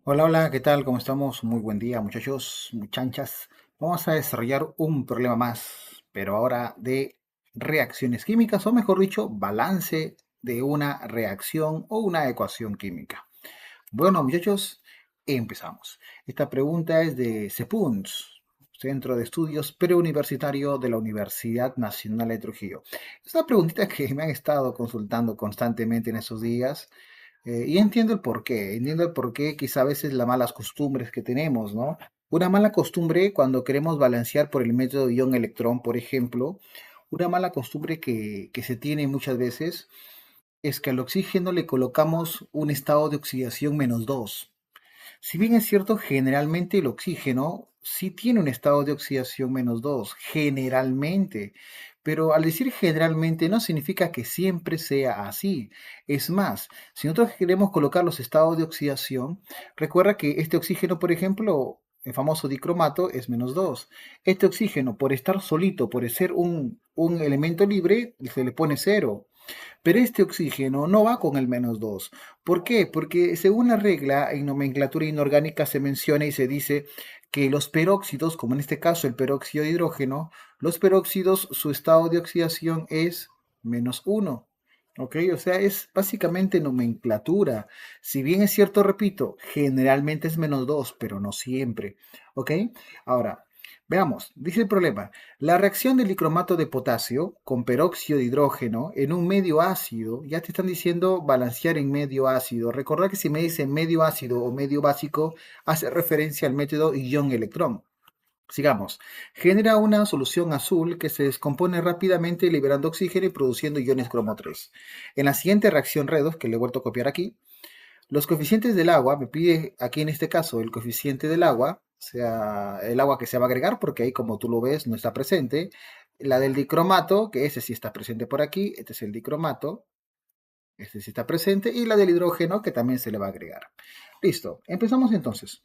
Hola, hola, ¿qué tal? ¿Cómo estamos? Muy buen día, muchachos, muchachas. Vamos a desarrollar un problema más, pero ahora de reacciones químicas, o mejor dicho, balance de una reacción o una ecuación química. Bueno, muchachos, empezamos. Esta pregunta es de CEPUNS, Centro de Estudios Preuniversitario de la Universidad Nacional de Trujillo. Es una preguntita que me han estado consultando constantemente en esos días. Y entiendo el porqué, quizá a veces las malas costumbres que tenemos, ¿no? Una mala costumbre cuando queremos balancear por el método ion-electrón, por ejemplo, una mala costumbre que se tiene muchas veces es que al oxígeno le colocamos un estado de oxidación -2. Si bien es cierto, generalmente el oxígeno sí tiene un estado de oxidación -2, generalmente, pero al decir generalmente no significa que siempre sea así. Es más, si nosotros queremos colocar los estados de oxidación, recuerda que este oxígeno, por ejemplo, el famoso dicromato es -2. Este oxígeno, por estar solito, por ser un elemento libre, se le pone 0. Pero este oxígeno no va con el -2. ¿Por qué? Porque según la regla en nomenclatura inorgánica se menciona y se dice que los peróxidos, como en este caso el peróxido de hidrógeno, los peróxidos, su estado de oxidación es -1. ¿Ok? O sea, es básicamente nomenclatura. Si bien es cierto, repito, generalmente es -2, pero no siempre. ¿Ok? Ahora, veamos, dice el problema. La reacción del dicromato de potasio con peróxido de hidrógeno en un medio ácido, ya te están diciendo balancear en medio ácido. Recordad que si me dicen medio ácido o medio básico, hace referencia al método ion-electrón. Sigamos. Genera una solución azul que se descompone rápidamente liberando oxígeno y produciendo iones cromo 3. En la siguiente reacción redox, que le he vuelto a copiar aquí, los coeficientes del agua, me pide aquí en este caso el coeficiente del agua, o sea, el agua que se va a agregar, porque ahí como tú lo ves no está presente. La del dicromato, que ese sí está presente por aquí, este es el dicromato, este sí está presente, y la del hidrógeno, que también se le va a agregar. Listo, empezamos entonces.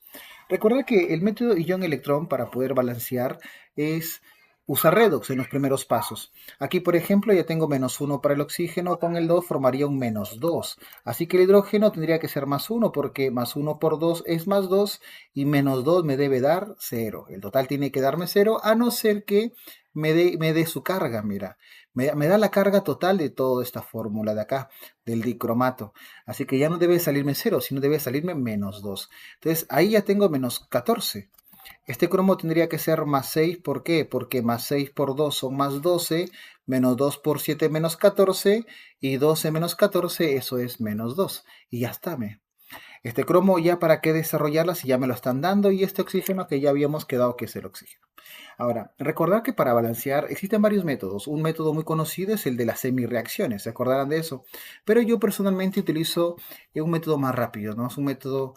Recordad que el método ion-electrón para poder balancear es usar redox en los primeros pasos. Aquí, por ejemplo, ya tengo -1 para el oxígeno, con el 2 formaría un -2. Así que el hidrógeno tendría que ser +1 porque +1 por 2 es +2 y -2 me debe dar 0. El total tiene que darme 0 a no ser que me dé su carga, mira. Me da la carga total de toda esta fórmula de acá, del dicromato. Así que ya no debe salirme 0, sino debe salirme -2. Entonces ahí ya tengo -14. Este cromo tendría que ser +6. ¿Por qué? Porque +6 por 2 son +12, -2 por 7 -14, y 12 -14, eso es -2. Y ya está, este cromo ya para qué desarrollarla si ya me lo están dando, y este oxígeno que ya habíamos quedado que es el oxígeno. Ahora, recordar que para balancear existen varios métodos. Un método muy conocido es el de las semireacciones, ¿se acordarán de eso? Pero yo personalmente utilizo un método más rápido, ¿no? Es un método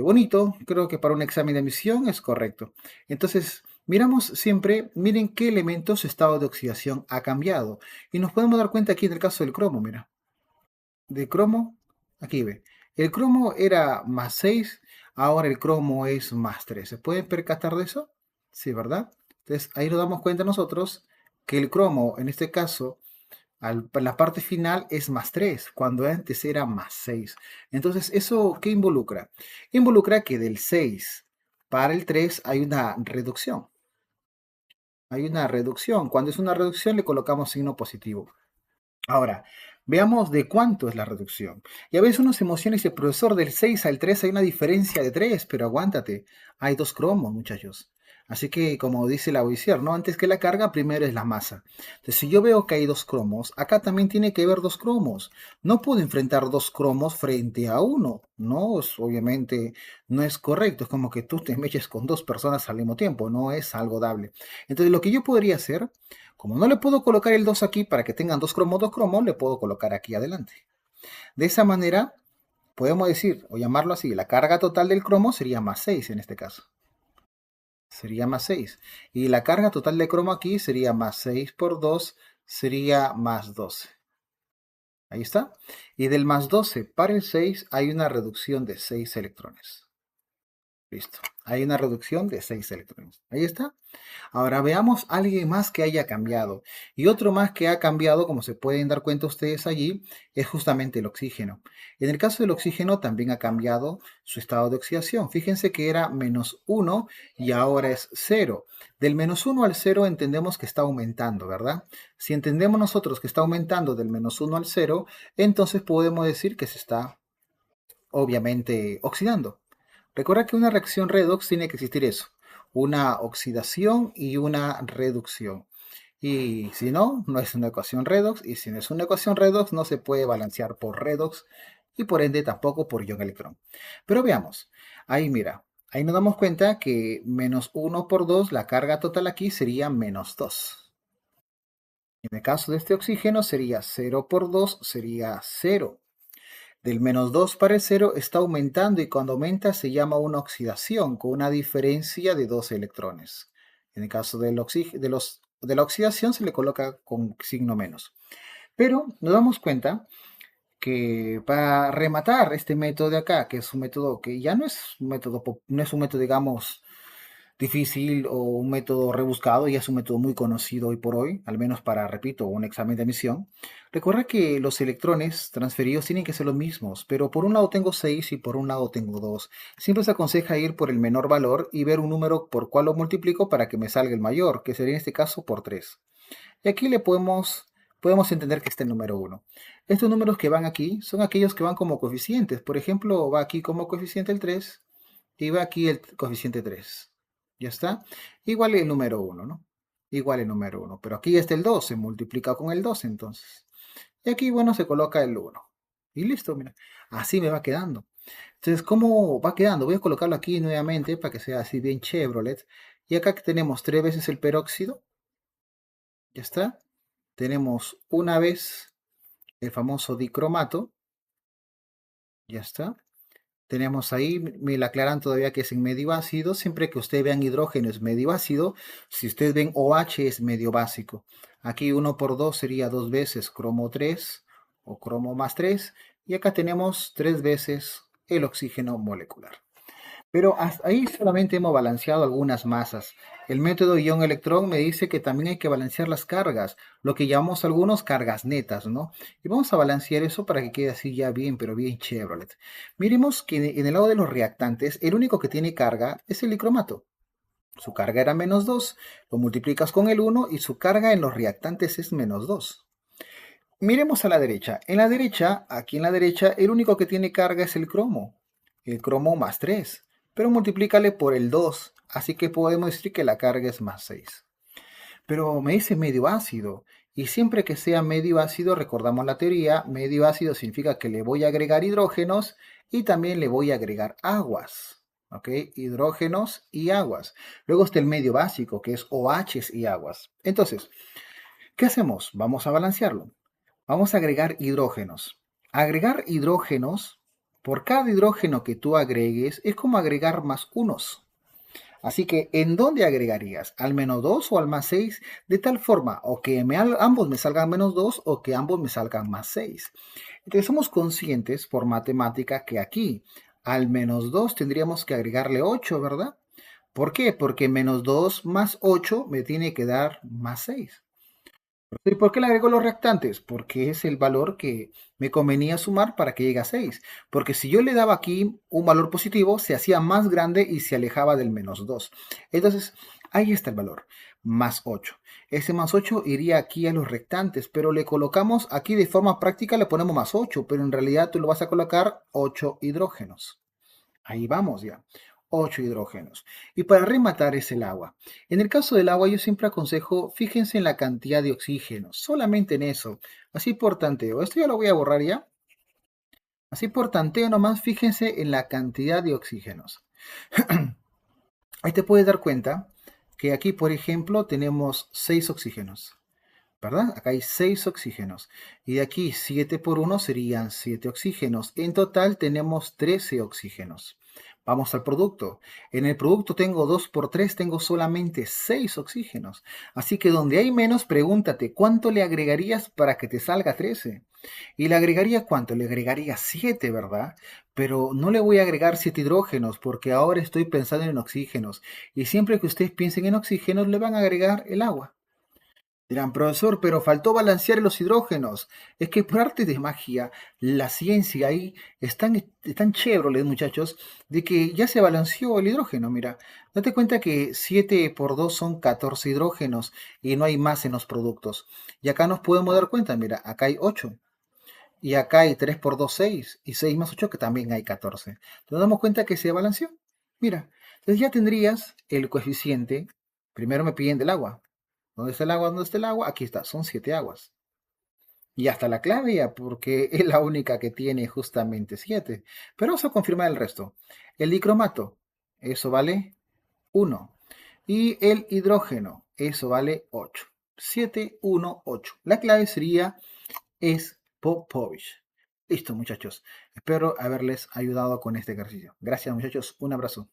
bonito, creo que para un examen de admisión es correcto. Entonces, miramos siempre, miren qué elementos su estado de oxidación ha cambiado. Y nos podemos dar cuenta aquí en el caso del cromo, mira. De cromo, aquí ve. El cromo era +6, ahora el cromo es +3. ¿Se pueden percatar de eso? Sí, ¿verdad? Entonces ahí nos damos cuenta nosotros que el cromo, en este caso, en la parte final es +3, cuando antes era +6. Entonces, ¿eso qué involucra? Involucra que del 6 para el 3 hay una reducción. Hay una reducción. Cuando es una reducción le colocamos signo positivo. Ahora, veamos de cuánto es la reducción. Y a veces uno se emociona y dice, profesor, del 6 al 3 hay una diferencia de 3, pero aguántate, hay dos cromos, muchachos. Así que, como dice la Lavoisier, ¿no? Antes que la carga, primero es la masa. Entonces, si yo veo que hay dos cromos, acá también tiene que haber dos cromos. No puedo enfrentar dos cromos frente a uno. No, obviamente no es correcto. Es como que tú te meches con dos personas al mismo tiempo. No es algo dable. Entonces, lo que yo podría hacer, como no le puedo colocar el 2 aquí para que tengan dos cromos, le puedo colocar aquí adelante. De esa manera, podemos decir, o llamarlo así, la carga total del cromo sería +6 en este caso. Sería +6. Y la carga total de cromo aquí sería +6 por 2, sería +12. Ahí está. Y del +12 para el 6 hay una reducción de 6 electrones. Listo. Hay una reducción de 6 electrones. Ahí está. Ahora veamos a alguien más que haya cambiado. Y otro más que ha cambiado, como se pueden dar cuenta ustedes allí, es justamente el oxígeno. En el caso del oxígeno también ha cambiado su estado de oxidación. Fíjense que era -1 y ahora es 0. Del -1 al 0 entendemos que está aumentando, ¿verdad? Si entendemos nosotros que está aumentando del -1 al 0, entonces podemos decir que se está obviamente oxidando. Recuerda que una reacción redox tiene que existir eso, una oxidación y una reducción. Y si no, no es una ecuación redox, y si no es una ecuación redox, no se puede balancear por redox y por ende tampoco por ion electrón. Pero veamos, ahí mira, ahí nos damos cuenta que -1 por 2, la carga total aquí sería -2. En el caso de este oxígeno sería 0 por 2, sería 0. Del -2 para el 0 está aumentando y cuando aumenta se llama una oxidación con una diferencia de 2 electrones. En el caso de la oxidación se le coloca con signo menos. Pero nos damos cuenta que para rematar este método de acá, que es un método que ya no es un método, no es un método, digamos, difícil o un método rebuscado, y es un método muy conocido hoy por hoy, al menos para, repito, un examen de admisión. Recuerda que los electrones transferidos tienen que ser los mismos, pero por un lado tengo 6 y por un lado tengo 2. Siempre se aconseja ir por el menor valor y ver un número por cual lo multiplico para que me salga el mayor, que sería en este caso por 3. Y aquí podemos entender que está el número 1. Estos números que van aquí son aquellos que van como coeficientes. Por ejemplo, va aquí como coeficiente el 3 y va aquí el coeficiente 3. ¿Ya está? Igual el número 1, ¿no? Igual el número 1. Pero aquí está el 2, se multiplica con el 2 entonces. Y aquí, bueno, se coloca el 1. Y listo, mira. Así me va quedando. Entonces, ¿cómo va quedando? Voy a colocarlo aquí nuevamente para que sea así bien Chevrolet. Y acá tenemos 3 veces el peróxido. ¿Ya está? Tenemos una vez el famoso dicromato. ¿Ya está? Tenemos ahí, me la aclaran todavía que es en medio ácido. Siempre que ustedes vean hidrógeno es medio ácido. Si ustedes ven OH es medio básico. Aquí 1 por 2 sería 2 veces cromo 3 o cromo más 3. Y acá tenemos 3 veces el oxígeno molecular. Pero hasta ahí solamente hemos balanceado algunas masas. El método ion-electrón me dice que también hay que balancear las cargas, lo que llamamos algunos cargas netas, ¿no? Y vamos a balancear eso para que quede así ya bien, pero bien Chevrolet. Miremos que en el lado de los reactantes, el único que tiene carga es el dicromato. Su carga era -2, lo multiplicas con el 1 y su carga en los reactantes es -2. Miremos a la derecha. En la derecha, aquí en la derecha, el único que tiene carga es el cromo más 3, pero multiplícale por el 2, así que podemos decir que la carga es más 6. Pero me dice medio ácido, y siempre que sea medio ácido, recordamos la teoría, medio ácido significa que le voy a agregar hidrógenos y también le voy a agregar aguas. ¿Ok? Hidrógenos y aguas. Luego está el medio básico, que es OHs y aguas. Entonces, ¿qué hacemos? Vamos a balancearlo. Vamos a agregar hidrógenos. Agregar hidrógenos, por cada hidrógeno que tú agregues, es como agregar más unos. Así que, ¿en dónde agregarías? ¿Al -2 o al +6? De tal forma, o que ambos me salgan -2 o que ambos me salgan +6. Entonces, somos conscientes por matemática que aquí, al -2 tendríamos que agregarle 8, ¿verdad? ¿Por qué? Porque -2 más 8 me tiene que dar +6. ¿Y por qué le agrego los reactantes? Porque es el valor que me convenía sumar para que llegue a 6. Porque si yo le daba aquí un valor positivo, se hacía más grande y se alejaba del -2. Entonces, ahí está el valor, más 8. Ese más 8 iría aquí a los reactantes, pero le colocamos aquí de forma práctica, le ponemos más 8, pero en realidad tú lo vas a colocar 8 hidrógenos. Ahí vamos ya. 8 hidrógenos. Y para rematar es el agua. En el caso del agua yo siempre aconsejo, fíjense en la cantidad de oxígeno, solamente en eso. Así por tanteo. Esto ya lo voy a borrar ya. Así por tanteo nomás, fíjense en la cantidad de oxígenos. Ahí te puedes dar cuenta que aquí, por ejemplo, tenemos 6 oxígenos. ¿Verdad? Acá hay 6 oxígenos. Y de aquí 7 por 1 serían 7 oxígenos. En total tenemos 13 oxígenos. Vamos al producto. En el producto tengo 2 por 3, tengo solamente 6 oxígenos. Así que donde hay menos, pregúntate, ¿cuánto le agregarías para que te salga 13? ¿Y le agregaría cuánto? Le agregaría 7, ¿verdad? Pero no le voy a agregar 7 hidrógenos porque ahora estoy pensando en oxígenos. Y siempre que ustedes piensen en oxígenos, le van a agregar el agua. Dirán, profesor, pero faltó balancear los hidrógenos. Es que por arte de magia, la ciencia ahí es tan chévere, muchachos, de que ya se balanceó el hidrógeno. Mira, date cuenta que 7 por 2 son 14 hidrógenos y no hay más en los productos. Y acá nos podemos dar cuenta, mira, acá hay 8. Y acá hay 3 por 2 6. Y 6 más 8 que también hay 14. Nos damos cuenta que se balanceó. Mira, entonces ya tendrías el coeficiente. Primero me piden del agua. ¿Dónde está el agua? ¿Dónde está el agua? Aquí está, son 7 aguas. Y hasta la clave ya, porque es la única que tiene justamente 7. Pero vamos a confirmar el resto. El dicromato, eso vale 1. Y el hidrógeno, eso vale 8. 7, 1, 8. La clave sería es Popovich. Listo, muchachos. Espero haberles ayudado con este ejercicio. Gracias, muchachos. Un abrazo.